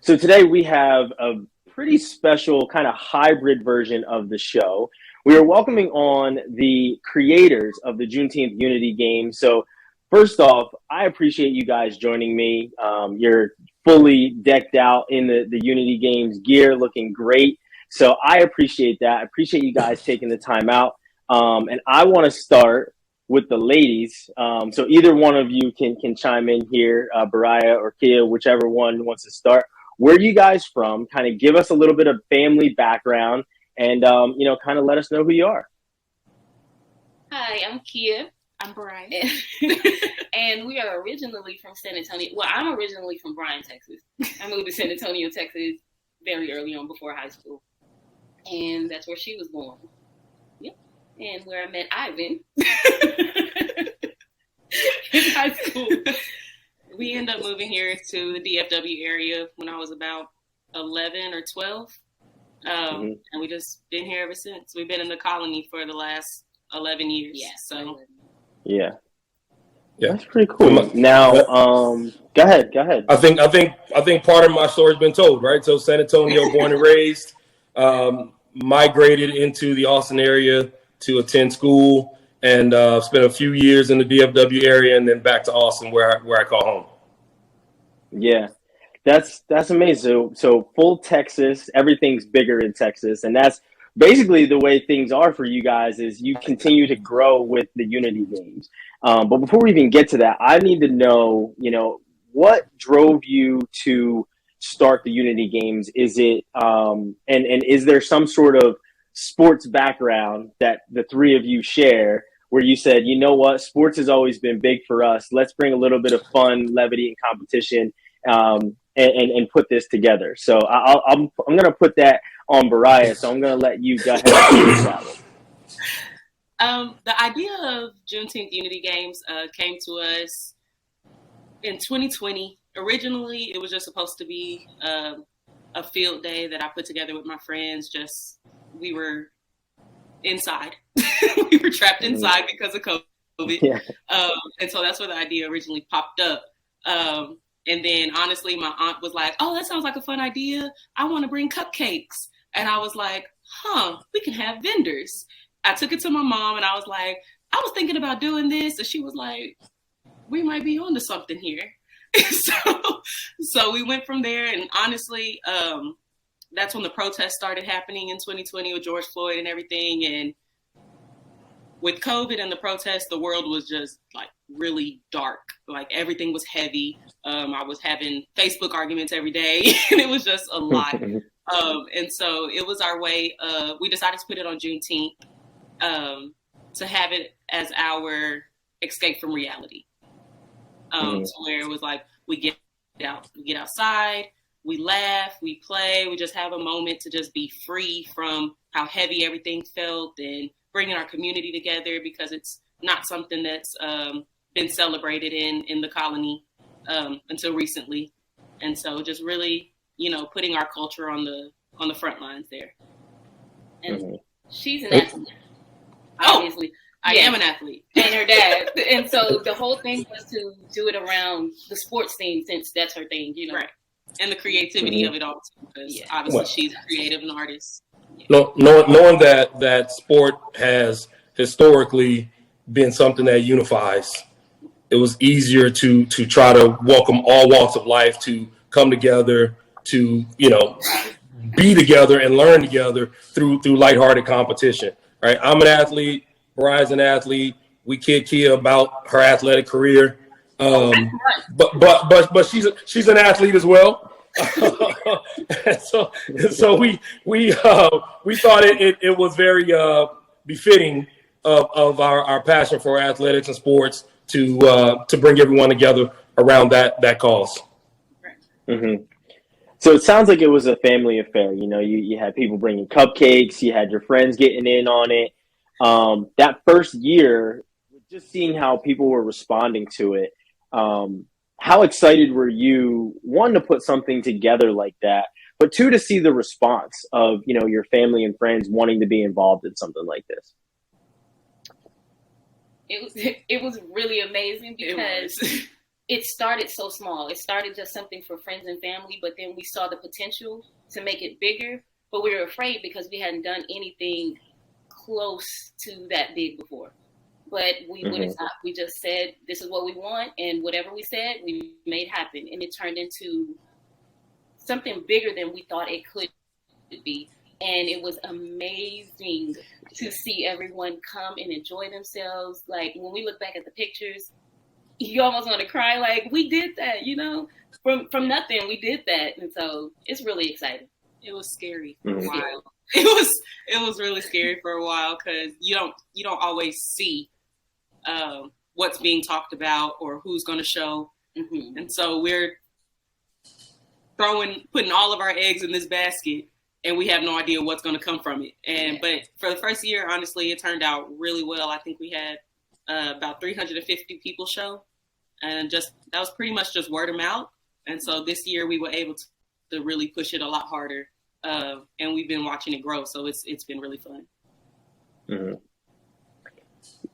So today we have a pretty special kind of hybrid version of the show. We are welcoming on the creators of the Juneteenth Unity Games. So first off, I appreciate you guys joining me. You're fully decked out in the Unity Games gear, looking great. So I appreciate that. I appreciate you guys taking the time out. And I want to start with the ladies. So either one of you can chime in here, Bariah or Kia, whichever one wants to start. Where are you guys from? Kind of give us a little bit of family background and, kind of let us know who you are. Hi, I'm Kia. I'm Brian. And we are originally from San Antonio. Well, I'm originally from Bryan, Texas. I moved to San Antonio, Texas very early on before high school. And that's where she was born. Yep. And where I met Ivan in high school. We ended up moving here to the DFW area when I was about 11 or 12. And we just been here ever since. We've been in the colony for the last 11 years. Yeah. So. Yeah. That's pretty cool. Now, go ahead. I think part of my story's been told, right? So San Antonio, born and raised, migrated into the Austin area to attend school. And spent a few years in the DFW area and then back to Austin where I call home. Yeah, that's amazing. So full Texas, everything's bigger in Texas. And that's basically the way things are for you guys is you continue to grow with the Unity Games. But before we even get to that, I need to know, what drove you to start the Unity Games? Is it and is there some sort of sports background that the three of you share where you said, you know what, sports has always been big for us. Let's bring a little bit of fun, levity, and competition and put this together. So I'm going to put that on Bariah. So I'm going to let you go ahead and finish that one. The idea of Juneteenth Unity Games came to us in 2020. Originally, it was just supposed to be a field day that I put together with my friends. We were inside. We were trapped inside because of COVID. Yeah. And so that's where the idea originally popped up. And then honestly, my aunt was like, oh, that sounds like a fun idea. I want to bring cupcakes. And I was like, we can have vendors. I took it to my mom and I was like, I was thinking about doing this. And she was like, we might be onto something here. So we went from there. And honestly, that's when the protests started happening in 2020 with George Floyd and everything. And with COVID and the protests, the world was just like really dark. Like everything was heavy. I was having Facebook arguments every day and it was just a lot. And so it was our way we decided to put it on Juneteenth to have it as our escape from reality. To where it was like, we get outside, we laugh, we play, we just have a moment to just be free from how heavy everything felt and bringing our community together because it's not something that's been celebrated in the colony until recently. And so just really, putting our culture on the front lines there. And she's an athlete. Obviously. I am an athlete. And her dad. And so the whole thing was to do it around the sports theme since that's her thing, Right. And the creativity of it all, because obviously she's a creative and artist. No, knowing that sport has historically been something that unifies, it was easier to try to welcome all walks of life to come together, to be together and learn together through lighthearted competition. Right? I'm an athlete. Bariah's an athlete. We kid Kia about her athletic career. But she's an athlete as well. so we thought it was very befitting of our passion for athletics and sports to bring everyone together around that cause. Mm-hmm. So it sounds like it was a family affair. You had people bringing cupcakes, you had your friends getting in on it. That first year, just seeing how people were responding to it, how excited were you, one, to put something together like that, but two, to see the response of, your family and friends wanting to be involved in something like this? It was really amazing because it started so small. It started just something for friends and family, but then we saw the potential to make it bigger. But we were afraid because we hadn't done anything close to that big before. But we wouldn't stop. We just said, this is what we want. And whatever we said, we made happen. And it turned into something bigger than we thought it could be. And it was amazing to see everyone come and enjoy themselves. Like, when we look back at the pictures, you almost want to cry. Like, we did that, you know, from nothing, we did that. And so it's really exciting. It was scary for a while. It was really scary for a while because you don't always see what's being talked about or who's going to show. And so we're putting all of our eggs in this basket, and we have no idea what's going to come from it. But for the first year, honestly, it turned out really well. I think we had about 350 people show, and that was pretty much just word of mouth. And so this year we were able to really push it a lot harder, and we've been watching it grow. So it's been really fun.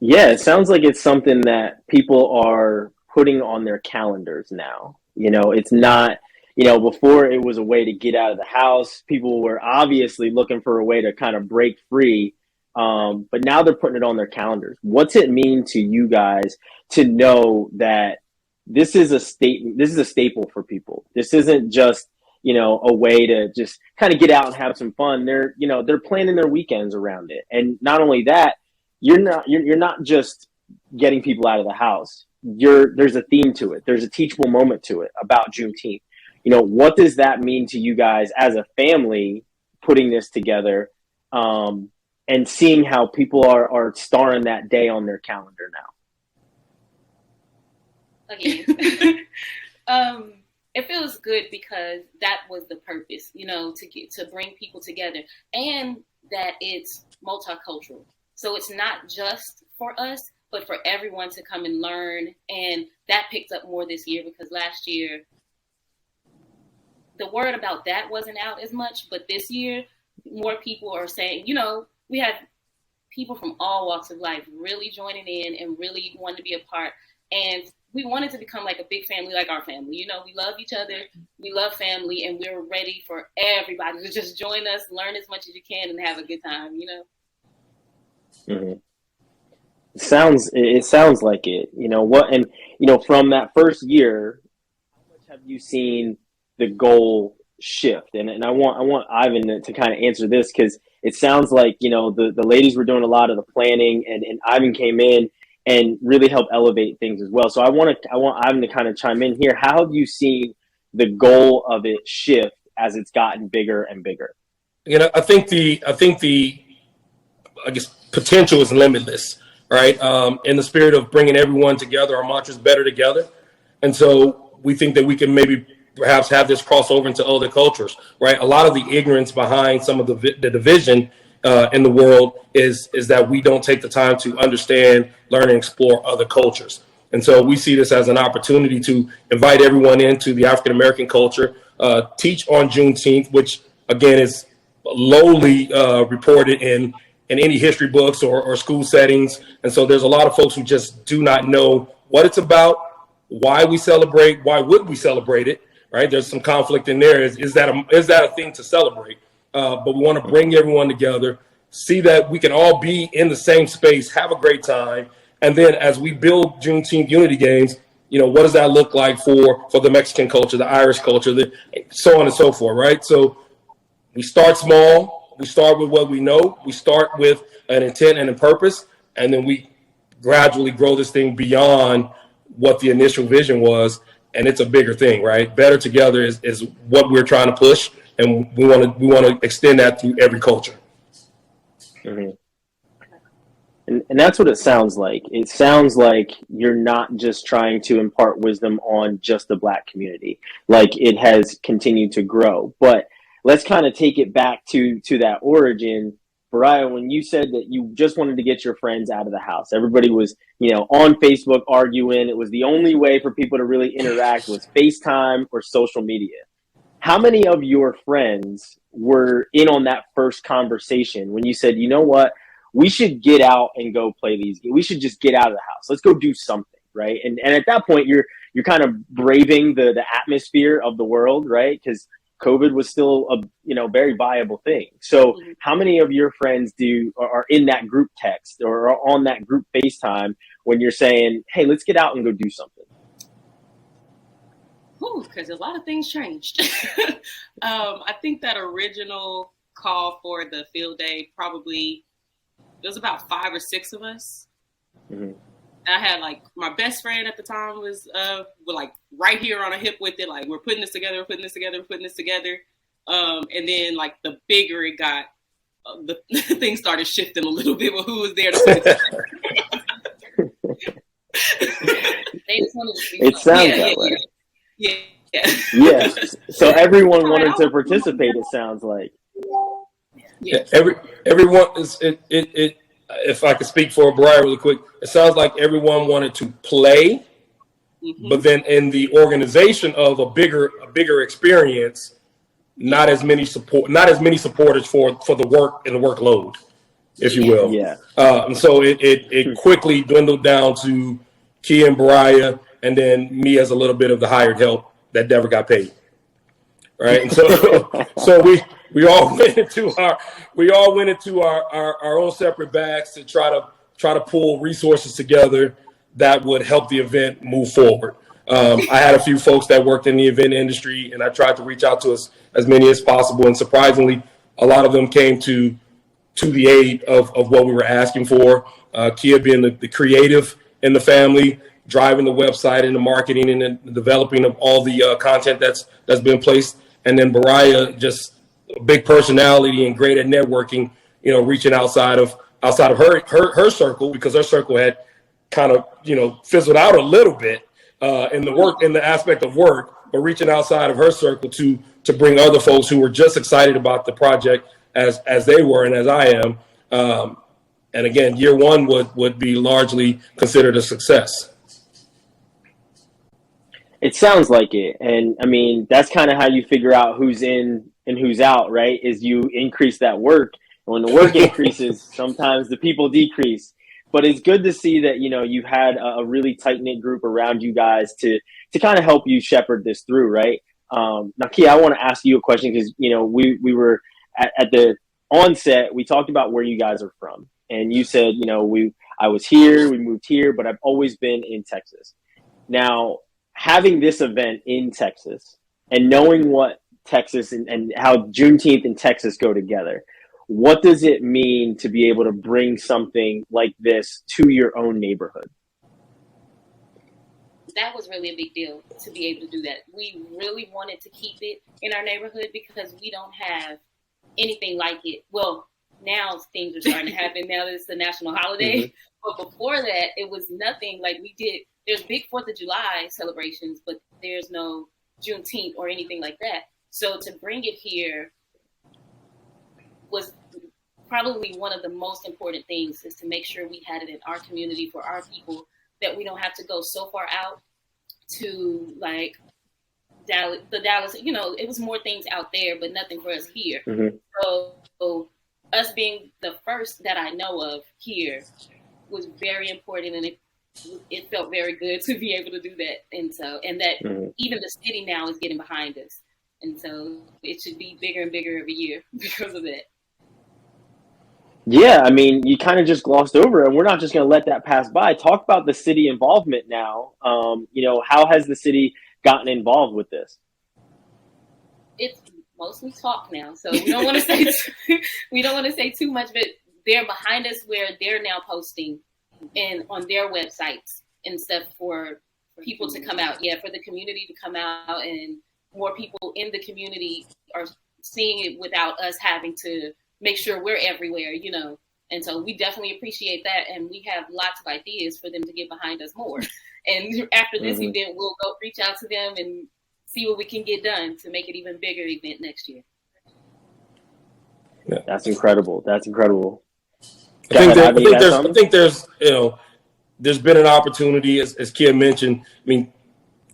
Yeah, it sounds like it's something that people are putting on their calendars now. You know, it's not, you know, before it was a way to get out of the house. People were obviously looking for a way to kind of break free. But now they're putting it on their calendars. What's it mean to you guys to know that this is a staple for people? This isn't just, you know, a way to just kind of get out and have some fun. They're planning their weekends around it. And not only that, you're not just getting people out of the house. There's a theme to it. There's a teachable moment to it about Juneteenth. You know, what does that mean to you guys as a family putting this together, and seeing how people are starring that day on their calendar now? Again. It feels good because that was the purpose, you know, to bring people together, and that it's multicultural. So it's not just for us, but for everyone to come and learn. And that picked up more this year because last year, the word about that wasn't out as much. But this year, more people are saying, you know, we have people from all walks of life really joining in and really wanting to be a part. And we wanted to become like a big family, like our family. You know, we love each other, we love family, and we're ready for everybody to just join us, learn as much as you can, and have a good time, you know? It sounds like it. You know what? And you know, from that first year, how much have you seen the goal shift? And I want Ivan to kind of answer this, because it sounds like, you know, the ladies were doing a lot of the planning, and Ivan came in and really helped elevate things as well. So I want Ivan to kind of chime in here. How have you seen the goal of it shift as it's gotten bigger and bigger? You know, I think the I guess potential is limitless, right? In the spirit of bringing everyone together, our mantra is better together. And so we think that we can maybe perhaps have this crossover into other cultures, right? A lot of the ignorance behind some of the division in the world is that we don't take the time to understand, learn, and explore other cultures. And so we see this as an opportunity to invite everyone into the African-American culture, teach on Juneteenth, which again is lowly reported in any history books or school settings. And so there's a lot of folks who just do not know what it's about, why we celebrate, why would we celebrate it, right? There's some conflict in there. Is that a thing to celebrate? But we want to bring everyone together, see that we can all be in the same space, have a great time. And then as we build Juneteenth Unity Games, you know, what does that look like for the Mexican culture, the Irish culture, so on and so forth, right? So we start small. We start with what we know. We start with an intent and a purpose, and then we gradually grow this thing beyond what the initial vision was, and it's a bigger thing, right? Better together is what we're trying to push, and we want to extend that through every culture. And that's what it sounds like. It sounds like you're not just trying to impart wisdom on just the Black community, like it has continued to grow, but let's kind of take it back to that origin. Mariah, when you said that you just wanted to get your friends out of the house, everybody was, you know, on Facebook arguing. It was the only way for people to really interact was FaceTime or social media. How many of your friends were in on that first conversation when you said, you know what, we should get out and go play these games. We should just get out of the house. Let's go do something, right? And at that point, you're kind of braving the atmosphere of the world, right? Because COVID was still a very viable thing. So how many of your friends are in that group text or are on that group FaceTime when you're saying, hey, let's get out and go do something? Because a lot of things changed. I think that original call for the field day, probably it was about 5 or 6 of us. Mm-hmm. I had like my best friend at the time was like right here on a hip with it. Like, we're putting this together. And then like the bigger it got, the things started shifting a little bit with who was there to put it together. It sounds that way. Yeah. So everyone wanted to participate, it sounds like. Yeah. Everyone is it. If I could speak for Brian really quick, it sounds like everyone wanted to play, but then in the organization of a bigger experience, not as many supporters for the work and the workload, if you will. Yeah. And so it quickly dwindled down to Kia and Brian, and then me as a little bit of the hired help that never got paid. Right. And so we all went into our own separate bags to try to pull resources together that would help the event move forward. I had a few folks that worked in the event industry, and I tried to reach out to as many as possible. And surprisingly, a lot of them came to the aid of what we were asking for. Kia being the creative in the family, driving the website and the marketing and the developing of all the content that's been placed. And then Baraya, just a big personality and great at networking, reaching outside of her circle, because her circle had kind of, fizzled out a little bit in the aspect of work, but reaching outside of her circle to bring other folks who were just excited about the project as they were and as I am. And again, year one would be largely considered a success. It sounds like it. And I mean, that's kind of how you figure out who's in and who's out, right? Is you increase that work. And when the work increases, sometimes the people decrease. But it's good to see that, you had a really tight-knit group around you guys to kind of help you shepherd this through, right? Now, Kia, I want to ask you a question because, we were at the onset, we talked about where you guys are from. And you said, I was here, we moved here, but I've always been in Texas. Now, having this event in Texas and knowing what Texas and how Juneteenth and Texas go together, what does it mean to be able to bring something like this to your own neighborhood? That was really a big deal to be able to do that. We really wanted to keep it in our neighborhood because we don't have anything like it. Well, now things are starting to happen. Now that it's a national holiday. Mm-hmm. But before that, it was nothing like we did. There's big 4th of July celebrations, but there's no Juneteenth or anything like that. So to bring it here was probably one of the most important things, is to make sure we had it in our community for our people, that we don't have to go so far out to like Dallas, it was more things out there, but nothing for us here. Mm-hmm. So us being the first that I know of here was very important, and it felt very good to be able to do that. And that mm-hmm. even the city now is getting behind us. And so it should be bigger and bigger every year because of that. Yeah, I mean, you kind of just glossed over it, and we're not just going to let that pass by. Talk about the city involvement now. How has the city gotten involved with this? It's mostly talk now, so we don't want to say too much, but they're behind us where they're now posting and on their websites and stuff for people to come out. Yeah, for the community to come out, and more people in the community are seeing it without us having to make sure we're everywhere, And so we definitely appreciate that. And we have lots of ideas for them to get behind us more. And after this mm-hmm. event, we'll go reach out to them and see what we can get done to make it even bigger event next year. Yeah. That's incredible. I think there's been an opportunity, as Kia mentioned. I mean,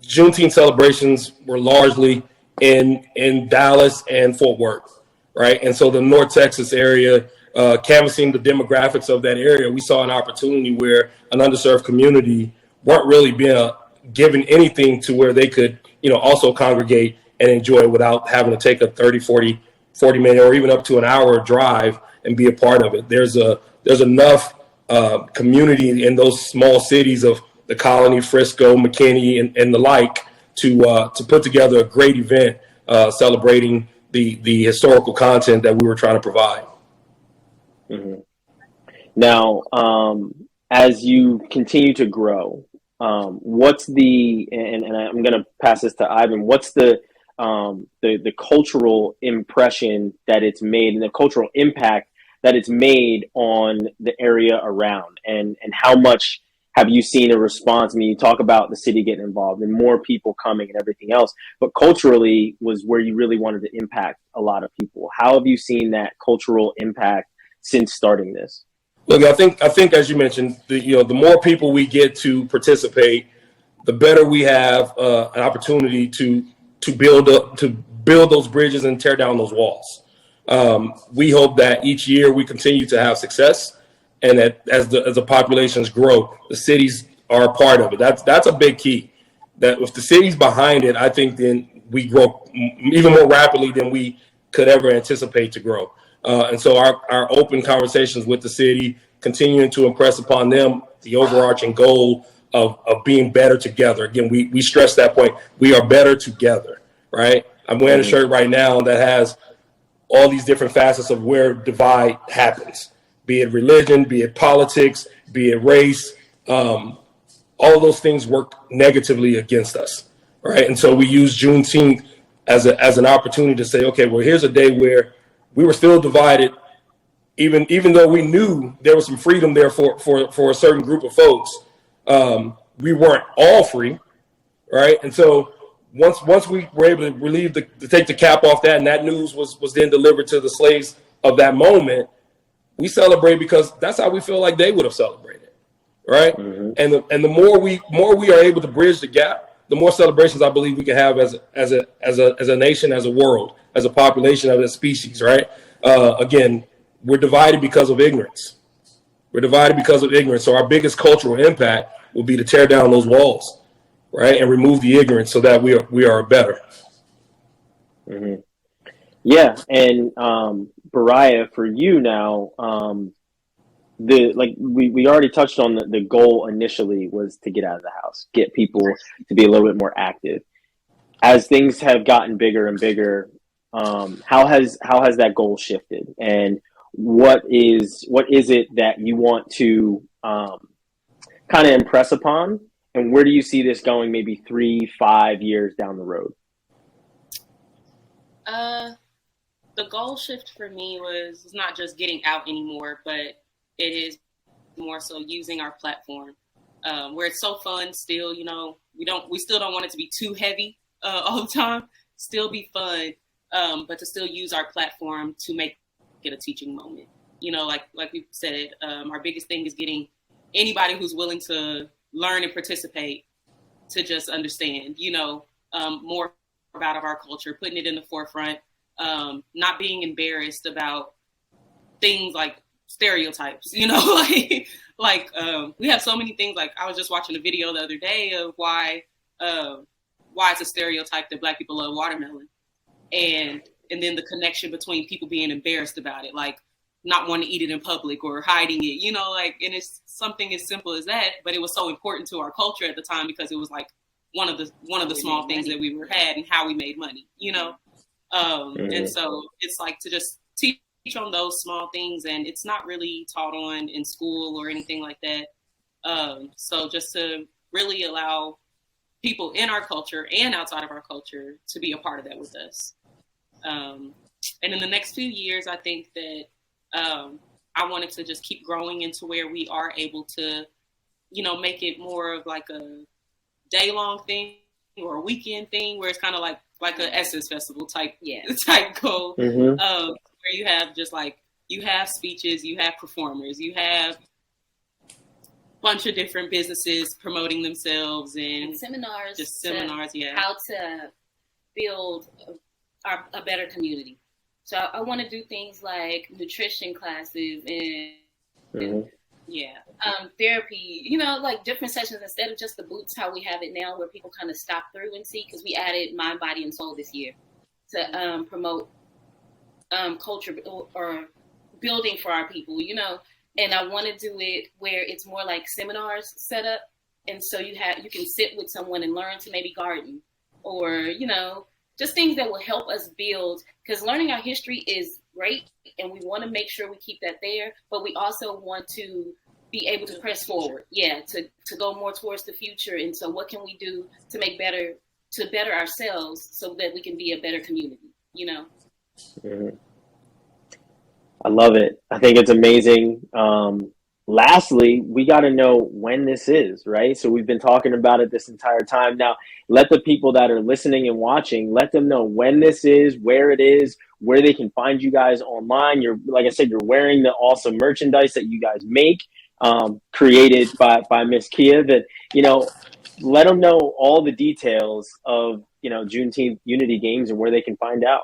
Juneteenth celebrations were largely in Dallas and Fort Worth. Right. And so the North Texas area, canvassing the demographics of that area, we saw an opportunity where an underserved community weren't really given anything to where they could, also congregate and enjoy without having to take a 30, 40 minute or even up to an hour drive and be a part of it. There's enough community in those small cities of the Colony, Frisco, McKinney, and the like to put together a great event celebrating the historical content that we were trying to provide. Mm-hmm. Now, as you continue to grow, what's and I'm going to pass this to Ivan, what's the cultural impression that it's made and the cultural impact that it's made on the area around, and how much have you seen a response? I mean, you talk about the city getting involved and more people coming and everything else, but culturally was where you really wanted to impact a lot of people. How have you seen that cultural impact since starting this? Look, I think as you mentioned, the more people we get to participate, the better we have an opportunity to build those bridges and tear down those walls. We hope that each year we continue to have success, and that as the populations grow, the cities are a part of it. That's a big key. That if the city's behind it, I think then we grow even more rapidly than we could ever anticipate to grow. And so our open conversations with the city, continuing to impress upon them the overarching goal of being better together. Again, we stress that point. We are better together, right? I'm wearing a shirt right now that has all these different facets of where divide happens, be it religion, be it politics, be it race. All of those things work negatively against us, right? And so we use Juneteenth as an opportunity to say, okay, well, here's a day where we were still divided, even though we knew there was some freedom there for a certain group of folks. We weren't all free, right? And so once we were able to take the cap off that, and that news was then delivered to the slaves of that moment, we celebrate because that's how we feel like they would have celebrated, right? Mm-hmm. And the more we are able to bridge the gap, the more celebrations I believe we can have as a nation, as a world, as a population, as a species, right? Again, we're divided because of ignorance. So our biggest cultural impact will be to tear down those walls, right, and remove the ignorance so that we are better. Mm-hmm. Yeah, and Bariah, for you now, we already touched on the goal initially was to get out of the house, get people to be a little bit more active. As things have gotten bigger and bigger, how has that goal shifted, and what is it that you want to kind of impress upon, and where do you see this going maybe 3-5 years down the road? The goal shift for me was not just getting out anymore, but it is more so using our platform, where it's so fun still. We still don't want it to be too heavy all the time. Still be fun, but to still use our platform to make it a teaching moment. Like we said, our biggest thing is getting anybody who's willing to learn and participate to just understand, more about our culture, putting it in the forefront, not being embarrassed about things like stereotypes, we have so many things. Like I was just watching a video the other day of why it's a stereotype that Black people love watermelon, and then the connection between people being embarrassed about it, like not wanting to eat it in public or hiding it, and it's something as simple as that, but it was so important to our culture at the time because it was like one of the small things that we had and how we made money, and so it's like to just teach on those small things, and it's not really taught on in school or anything like that. So just to really allow people in our culture and outside of our culture to be a part of that with us. And in the next few years, I think that I wanted to just keep growing into where we are able to, make it more of like a day-long thing or a weekend thing, where it's kind of like a Essence Festival type goal, where you have just you have speeches, you have performers, you have a bunch of different businesses promoting themselves and seminars, how to build a better community. So I want to do things like nutrition classes and Yeah. Therapy, you know, like different sessions instead of just the boots, how we have it now, where people kind of stop through and see, because we added mind, body, and soul this year to promote culture or building for our people, you know. And I want to do it where it's more like seminars set up, and so you can sit with someone and learn to maybe garden, or you know, just things that will help us build. Because learning our history is great, and we want to make sure we keep that there, but we also want to be able to press forward, to go more towards the future. And so what can we do to better ourselves so that we can be a better community, you know? Mm-hmm. I love it. I think it's amazing. Lastly, we got to know when this is, right? So we've been talking about it this entire time. Now, let the people that are listening and watching, let them know when this is, where it is, where they can find you guys online. You're, like I said, you're wearing the awesome merchandise that you guys make, created by Miss Kia. That, you know, let them know all the details of, you know, Juneteenth Unity Games and where they can find out.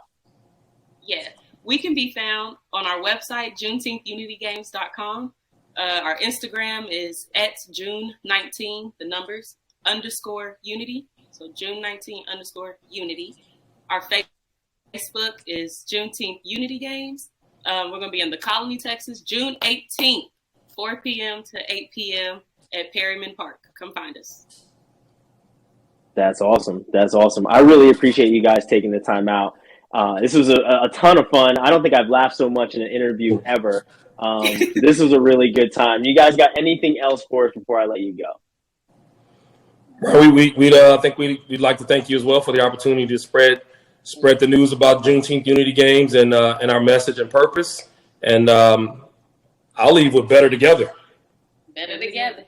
Yeah, we can be found on our website, JuneteenthUnityGames.com. Our Instagram is at June19, the numbers, _unity. So June19 _unity. Our Facebook is Juneteenth Unity Games. We're going to be in the Colony, Texas, June 18th, 4 p.m. to 8 p.m. at Perryman Park. Come find us. That's awesome. That's awesome. I really appreciate you guys taking the time out. This was a ton of fun. I don't think I've laughed so much in an interview ever. This was a really good time. You guys got anything else for us before I let you go? We'd like to thank you as well for the opportunity to spread the news about Juneteenth Unity Games and our message and purpose. And I'll leave with better together. Better together.